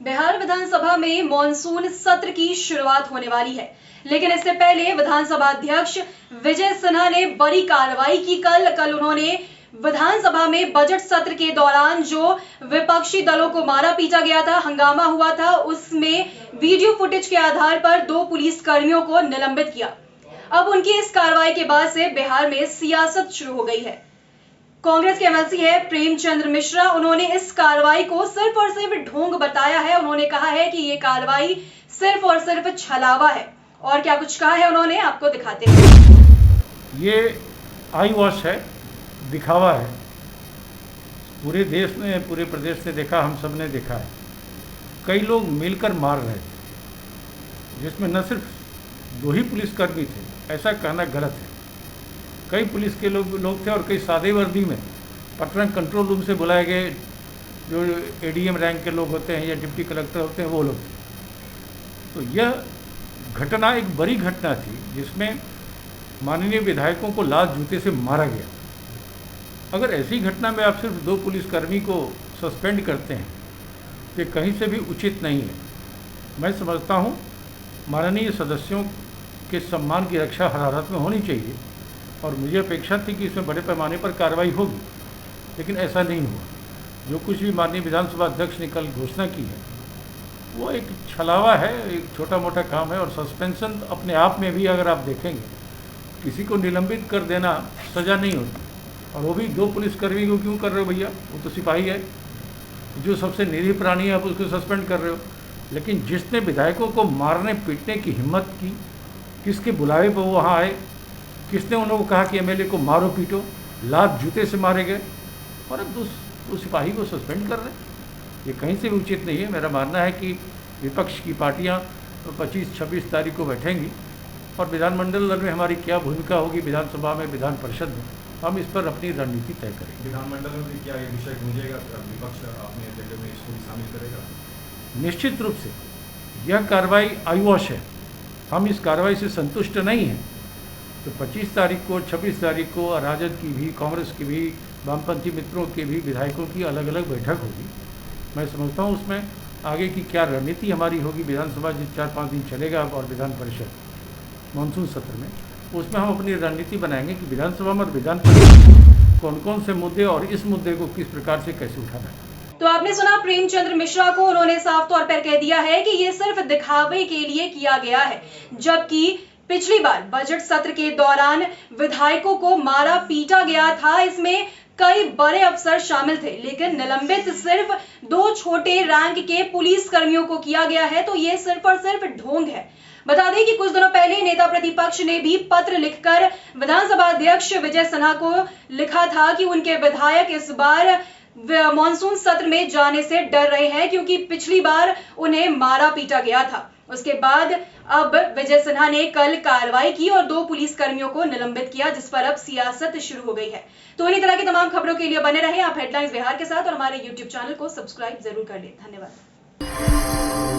बिहार विधानसभा में मॉनसून सत्र की शुरुआत होने वाली है, लेकिन इससे पहले विधानसभा अध्यक्ष विजय सिन्हा ने बड़ी कार्रवाई की। कल उन्होंने विधानसभा में बजट सत्र के दौरान जो विपक्षी दलों को मारा पीटा गया था, हंगामा हुआ था, उसमें वीडियो फुटेज के आधार पर 2 पुलिस कर्मियों को निलंबित किया। अब उनकी इस कार्रवाई के बाद से बिहार में सियासत शुरू हो गई है। कांग्रेस के एमएलसी है प्रेमचंद्र मिश्रा, उन्होंने इस कार्रवाई को सिर्फ और सिर्फ ढोंग बताया है। उन्होंने कहा है कि ये कार्रवाई सिर्फ और सिर्फ छलावा है। और क्या कुछ कहा है उन्होंने, आपको दिखाते हैं। ये आई वॉश है, दिखावा है। पूरे देश ने, पूरे प्रदेश ने देखा, हम सब ने देखा है। कई लोग मिलकर मार रहे थे, जिसमें न सिर्फ 2 ही पुलिसकर्मी थे, ऐसा कहना गलत है। कई पुलिस के लोग थे और कई सादे वर्दी में पटना कंट्रोल रूम से बुलाए गए जो एडीएम रैंक के लोग होते हैं या डिप्टी कलेक्टर होते हैं, वो लोग थे। तो यह घटना एक बड़ी घटना थी, जिसमें माननीय विधायकों को लाल जूते से मारा गया। अगर ऐसी घटना में आप सिर्फ 2 पुलिसकर्मी को सस्पेंड करते हैं तो कहीं से भी उचित नहीं है। मैं समझता हूँ माननीय सदस्यों के सम्मान की रक्षा हर हालत में होनी चाहिए और मुझे अपेक्षा थी कि इसमें बड़े पैमाने पर कार्रवाई होगी, लेकिन ऐसा नहीं हुआ। जो कुछ भी माननीय विधानसभा अध्यक्ष ने कल घोषणा की है वो एक छलावा है, एक छोटा मोटा काम है। और सस्पेंशन अपने आप में भी अगर आप देखेंगे, किसी को निलंबित कर देना सज़ा नहीं होती, और वो भी 2 पुलिसकर्मी को क्यों कर रहे हो भैया? वो तो सिपाही है, जो सबसे निरीह प्राणी है, आप उसको सस्पेंड कर रहे हो। लेकिन जिसने विधायकों को मारने पीटने की हिम्मत की, किसके बुलावे पर वो वहाँ आए, किसने उन लोगों को कहा कि एमएलए को मारो पीटो, लात जूते से मारे गए, और अब उस सिपाही को सस्पेंड कर रहे हैं, ये कहीं से भी उचित नहीं है। मेरा मानना है कि विपक्ष की पार्टियां 25-26 तारीख को बैठेंगी और विधानमंडल में हमारी क्या भूमिका होगी, विधानसभा में, विधान परिषद में, हम इस पर अपनी रणनीति तय करेंगे। विधानमंडल में भी क्या ये विषय गूंजेगा? विपक्ष अपने एजेंडे में इसको भी शामिल करेगा? निश्चित रूप से यह कार्रवाई आईवॉश है। हम इस कार्रवाई से संतुष्ट नहीं हैं। तो 25 तारीख को, 26 तारीख को राजद की भी, कांग्रेस की भी, वामपंथी मित्रों के भी विधायकों की अलग अलग बैठक होगी। मैं समझता हूँ उसमें आगे की क्या रणनीति हमारी होगी, विधानसभा जो 4-5 दिन चलेगा और विधान परिषद मानसून सत्र में, उसमें हम अपनी रणनीति बनाएंगे कि विधानसभा में और विधान परिषद कौन कौन से मुद्दे और इस मुद्दे को किस प्रकार से कैसे उठाना है। तो आपने सुना प्रेमचंद्र मिश्रा को, उन्होंने साफ तौर पर कह दिया है कि ये सिर्फ दिखावे के लिए किया गया है, जबकि पिछली बार बजट सत्र के दौरान विधायकों को मारा पीटा गया था। इसमें कई बड़े अफसर शामिल थे, लेकिन निलंबित सिर्फ 2 छोटे रैंक के पुलिस कर्मियों को किया गया है। तो ये सिर्फ और सिर्फ ढोंग है। बता दें कि कुछ दिनों पहले नेता प्रतिपक्ष ने भी पत्र लिखकर विधानसभा अध्यक्ष विजय सिन्हा को लिखा था कि उनके विधायक इस बार मॉनसून सत्र में जाने से डर रहे हैं, क्योंकि पिछली बार उन्हें मारा पीटा गया था। उसके बाद अब विजय सिन्हा ने कल कार्रवाई की और 2 पुलिस कर्मियों को निलंबित किया, जिस पर अब सियासत शुरू हो गई है। तो इन्हीं तरह की तमाम खबरों के लिए बने रहे आप हेडलाइंस बिहार के साथ और हमारे YouTube चैनल को सब्सक्राइब जरूर कर लें। धन्यवाद।